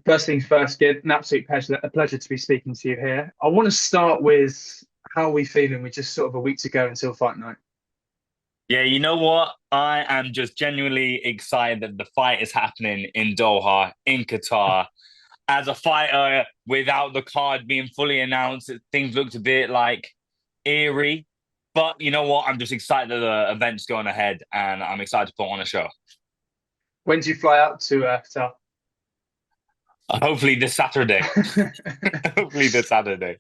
First things first, Gib, an absolute pleasure to be speaking to you here. I want to start with how are we feeling? We're just sort of a week to go until fight night. Yeah, you know what? I am just genuinely excited that the fight is happening in Doha, in Qatar. As a fighter, without the card being fully announced, things looked a bit like eerie. But you know what? I'm just excited that the event's going ahead, and I'm excited to put on a show. When do you fly out to Qatar? Hopefully this Saturday. Hopefully this Saturday.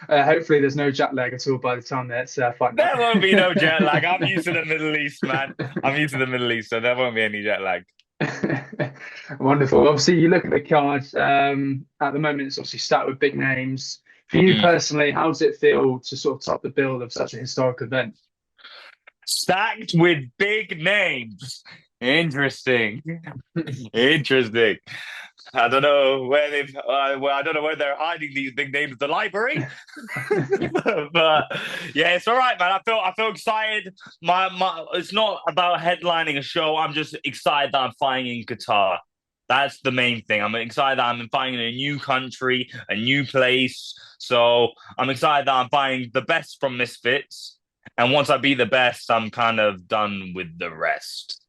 Hopefully, there's no jet lag at all by the time that it's fight night. There won't be no jet lag. I'm used to the Middle East, man. I'm used to the Middle East, so there won't be any jet lag. Wonderful. Obviously, you look at the card. At the moment, it's obviously stacked with big names. For you Mm. personally, how does it feel to sort of top the bill of such a historic event? Stacked with big names. Interesting. Interesting. I don't know where they've. Well, I don't know where they're hiding these big names. The library, but yeah, it's all right, man. I feel excited. It's not about headlining a show. I'm just excited that I'm fighting in Qatar. That's the main thing. I'm excited that I'm fighting in a new country, a new place. So I'm excited that I'm fighting the best from Misfits. And once I be the best, I'm kind of done with the rest.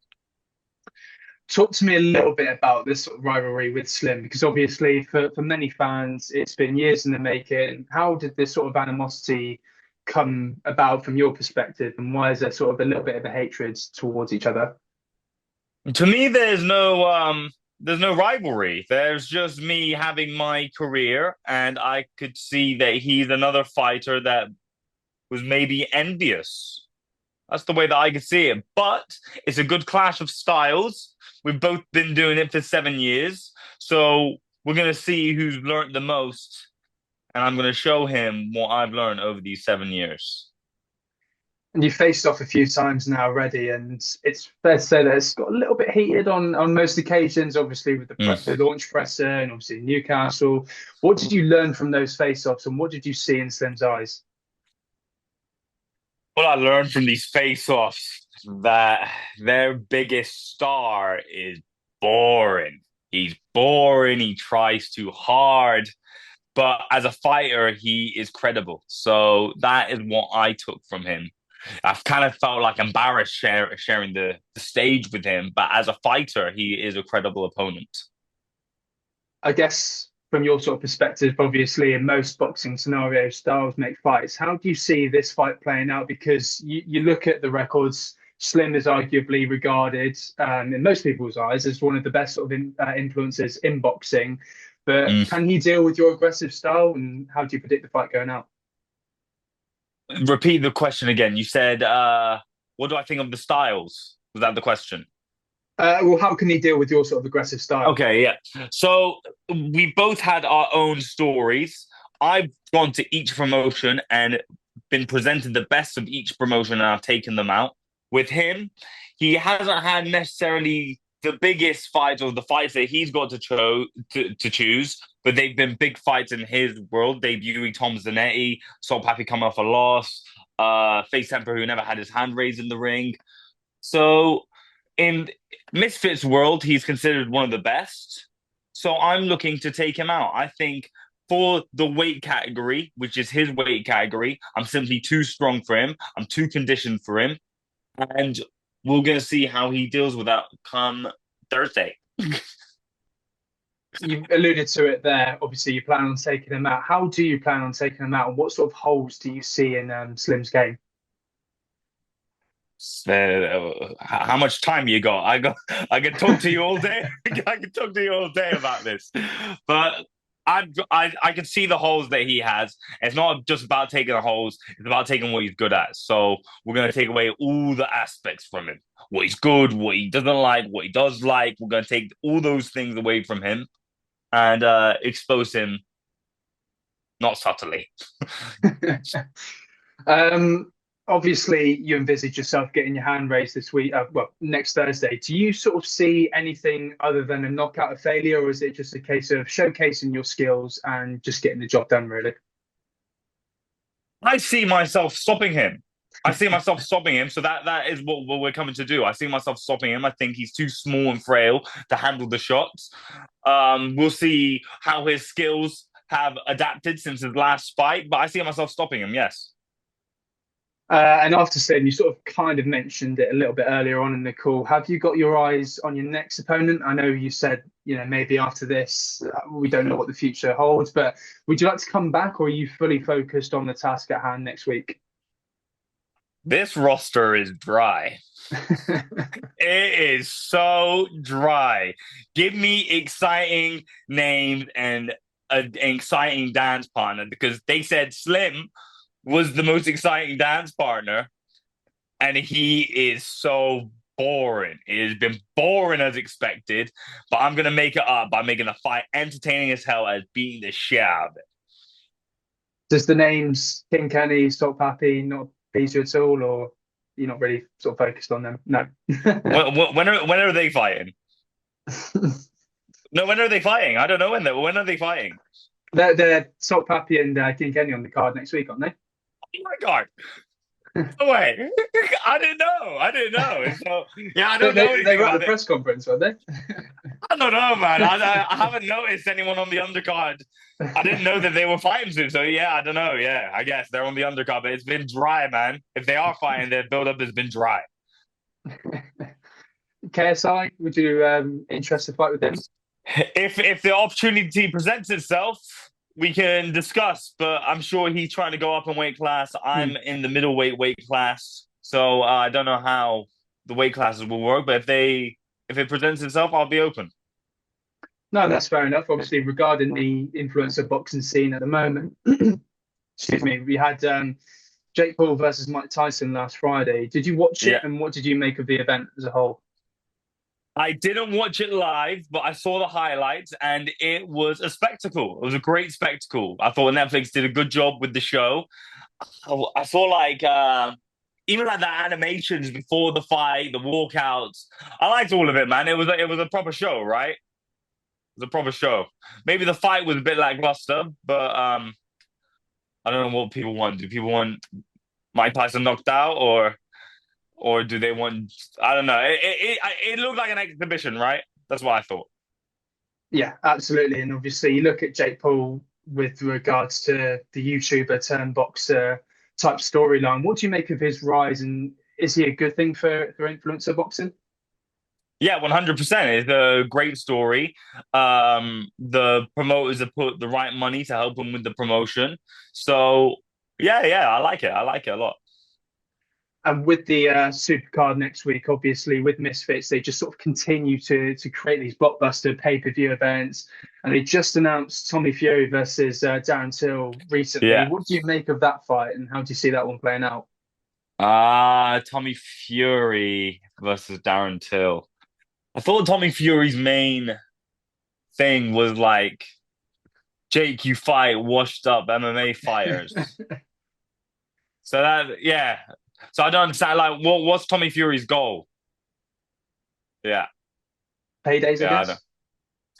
Talk to me a little bit about this sort of rivalry with Slim, because obviously for many fans, it's been years in the making. How did this sort of animosity come about from your perspective, and why is there sort of a little bit of a hatred towards each other? To me, there's no rivalry. There's just me having my career, and I could see that he's another fighter that was maybe envious. That's the way that I could see it. But it's a good clash of styles. We've both been doing it for 7 years. So we're gonna see who's learned the most, and I'm gonna show him what I've learned over these 7 years. And you faced off a few times now already, and it's fair to say that it's got a little bit heated on most occasions, obviously with the Mm. launch presser and obviously Newcastle. What did you learn from those face-offs, and what did you see in Slim's eyes? What I learned from these face-offs that their biggest star is boring. He's boring. He tries too hard, but as a fighter, he is credible. So that is what I took from him. I've kind of felt like embarrassed sharing the stage with him, but as a fighter, he is a credible opponent. I guess from your sort of perspective, obviously in most boxing scenarios, styles make fights. How do you see this fight playing out? Because you look at the records, Slim is arguably regarded, in most people's eyes, as one of the best sort of influences in boxing. But Mm. can he deal with your aggressive style? And how do you predict the fight going out? Repeat the question again. You said, what do I think of the styles? Was that the question? Well, how can he deal with your sort of aggressive style? Okay, yeah. So we both had our own stories. I've gone to each promotion and been presented the best of each promotion, and I've taken them out. With him, he hasn't had necessarily the biggest fights or the fights that he's got to choose, but they've been big fights in his world. Debuting Tom Zanetti, Sol Papi coming off a loss, Face Temper who never had his hand raised in the ring. So in Misfits world, he's considered one of the best. So I'm looking to take him out. I think for the weight category, which is his weight category, I'm simply too strong for him. I'm too conditioned for him. And we're going to see how he deals with that come Thursday. You alluded to it there. Obviously, you plan on taking him out. How do you plan on taking him out, and what sort of holes do you see in Slim's game? How much time you got? I can talk to you all day. I can talk to you all day about this. But I can see the holes that he has. It's not just about taking the holes, it's about taking what he's good at. So we're gonna take away all the aspects from him. What he's good, what he doesn't like, what he does like. We're gonna take all those things away from him and expose him not subtly. Um, Obviously, you envisage yourself getting your hand raised this week, well, next Thursday. Do you sort of see anything other than a knockout of failure, or is it just a case of showcasing your skills and just getting the job done, really? I see myself stopping him. I see myself stopping him. So that is what we're coming to do. I see myself stopping him. I think he's too small and frail to handle the shots. We'll see how his skills have adapted since his last fight, but I see myself stopping him. Yes. And after Slim, you sort of kind of mentioned it a little bit earlier on in the call. Have you got your eyes on your next opponent? I know you said, maybe after this, we don't know what the future holds, but would you like to come back, or are you fully focused on the task at hand next week? This roster is dry. It is so dry. Give me exciting names and an exciting dance partner, because they said Slim was the most exciting dance partner, and he is so boring. It has been boring as expected, but I'm gonna make it up by making the fight entertaining as hell as beating the shit out of it. Does the names King Kenny, Stop Happy not please you at all, or you're not really sort of focused on them? No. When are they fighting? No, when are they fighting? I don't know when are they fighting? They're Salt Pappy and King Kenny on the card next week, aren't they? Oh my god! No way! I didn't know. I didn't know. So yeah, I don't know anything they were at about the it. press conference, weren't they? I don't know, man. I haven't noticed anyone on the undercard. I didn't know that they were fighting soon. So yeah, I don't know. Yeah, I guess they're on the undercard, but it's been dry, man. If they are fighting, their build-up has been dry. KSI, would you interested to fight with them? If the opportunity presents itself, we can discuss. But I'm sure he's trying to go up in weight class. I'm in the middleweight weight class, so I don't know how the weight classes will work. But if it presents itself, I'll be open. No, that's fair enough. Obviously, regarding the influencer boxing scene at the moment, excuse me, we had Jake Paul versus Mike Tyson last Friday. Did you watch it, and what did you make of the event as a whole? I didn't watch it live, but I saw the highlights, and it was a spectacle. It was a great spectacle. I thought Netflix did a good job with the show. I saw even like the animations before the fight, the walkouts. I liked all of it, man. It was a proper show, right? It was a proper show. Maybe the fight was a bit lackluster, but I don't know what people want. Do people want Mike Tyson knocked out, or do they want? I don't know. It looked like an exhibition, right? That's what I thought. Yeah, absolutely. And obviously, you look at Jake Paul with regards to the YouTuber turn boxer type storyline. What do you make of his rise, and is he a good thing for influencer boxing? Yeah, 100%. It's a great story. The promoters have put the right money to help him with the promotion. So yeah, I like it. I like it a lot. And with the Supercard next week, obviously with Misfits, they just sort of continue to create these blockbuster pay-per-view events. And they just announced Tommy Fury versus Darren Till recently. Yeah. What do you make of that fight, and how do you see that one playing out? Tommy Fury versus Darren Till. I thought Tommy Fury's main thing was like, Jake, you fight washed up MMA fighters. So yeah. So I don't understand. Like, what's Tommy Fury's goal? Yeah. Paydays, Yeah, I guess.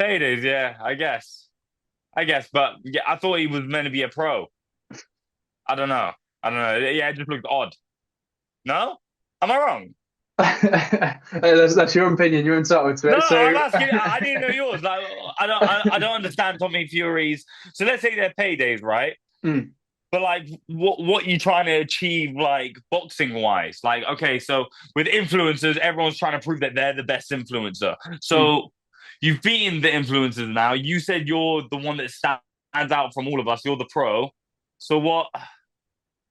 Paydays, yeah, I guess. But yeah, I thought he was meant to be a pro. I don't know. Yeah, it just looked odd. No? Am I wrong? That's your opinion. You're entitled to it. No, So I'm asking. I didn't know yours. Like, I don't understand Tommy Fury's. So let's say they're paydays, right? Mm. But like, what you trying to achieve, like boxing wise? Like, okay, so with influencers, everyone's trying to prove that they're the best influencer. So you've beaten the influencers now. You said you're the one that stands out from all of us. You're the pro. So what?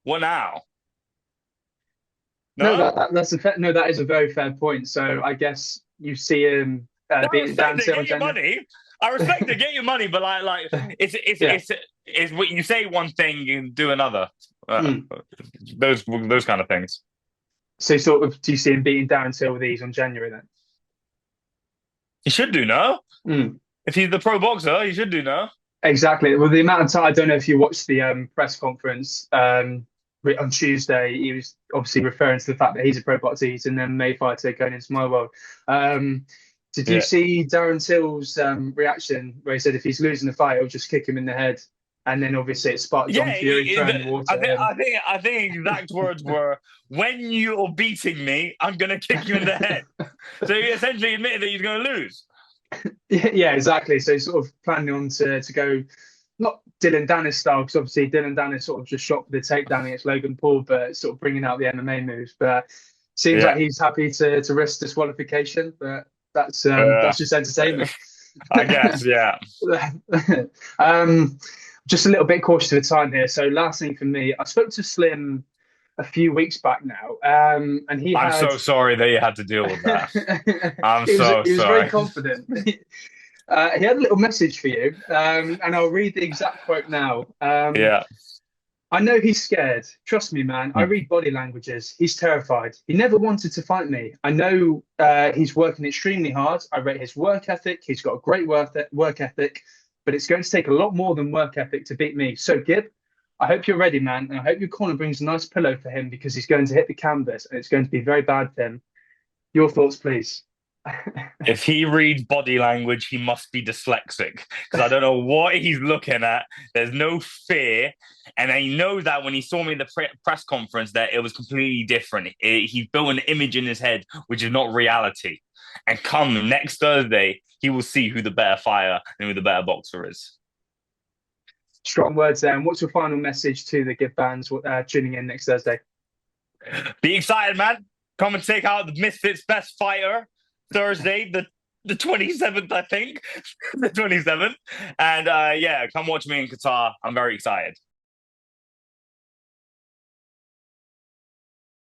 What now? No, that is a very fair point. So I guess you see him beating Dan Till. Get your money. I respect it. Get your money, but like it's what you say one thing, you do another. Those kind of things. So sort of, do you see him beating Darren Till with ease on January then? He should do no. If he's the pro boxer, he should do no. Exactly. Well, the amount of time, I don't know if you watched the press conference on Tuesday. He was obviously referring to the fact that he's a pro boxer, he's an MMA fighter going into my world. Did you see Darren Till's reaction where he said if he's losing the fight, he'll just kick him in the head? And then obviously it sparked Don Yeah, Fury throwing water at him. I think exact words were, "When you're beating me, I'm gonna kick you in the head." So he essentially admitted that he's gonna lose. Yeah, exactly. So he's sort of planning on to go not Dylan Dennis style, because obviously Dylan Dennis sort of just shot for the takedown against Logan Paul, but sort of bringing out the MMA moves. But seems like Yeah, he's happy to risk disqualification, but uh, that's just entertainment. I guess. Yeah, um, just a little bit cautious of the time here. So last thing for me, I spoke to Slim a few weeks back now, and he I'm had so sorry that you had to deal with that. I'm he was so he was very sorry. confident. He had a little message for you, and I'll read the exact quote now. Yeah. I know he's scared. Trust me, man. I read body languages. He's terrified. He never wanted to fight me. I know he's working extremely hard. I rate his work ethic. He's got a great work ethic, but it's going to take a lot more than work ethic to beat me. So, Gib, I hope you're ready, man. And I hope your corner brings a nice pillow for him because he's going to hit the canvas and it's going to be very bad for him. Your thoughts, please. If he reads body language, he must be dyslexic because I don't know what he's looking at. There's no fear. And I know that when he saw me in the press conference that it was completely different. He built an image in his head, which is not reality. And come next Thursday, he will see who the better fighter and who the better boxer is. Strong words there. And what's your final message to the Gib fans tuning in next Thursday? Be excited, man. Come and take out the Misfits best fighter Thursday, the 27th, I think. The 27th. And yeah, come watch me in Qatar. I'm very excited.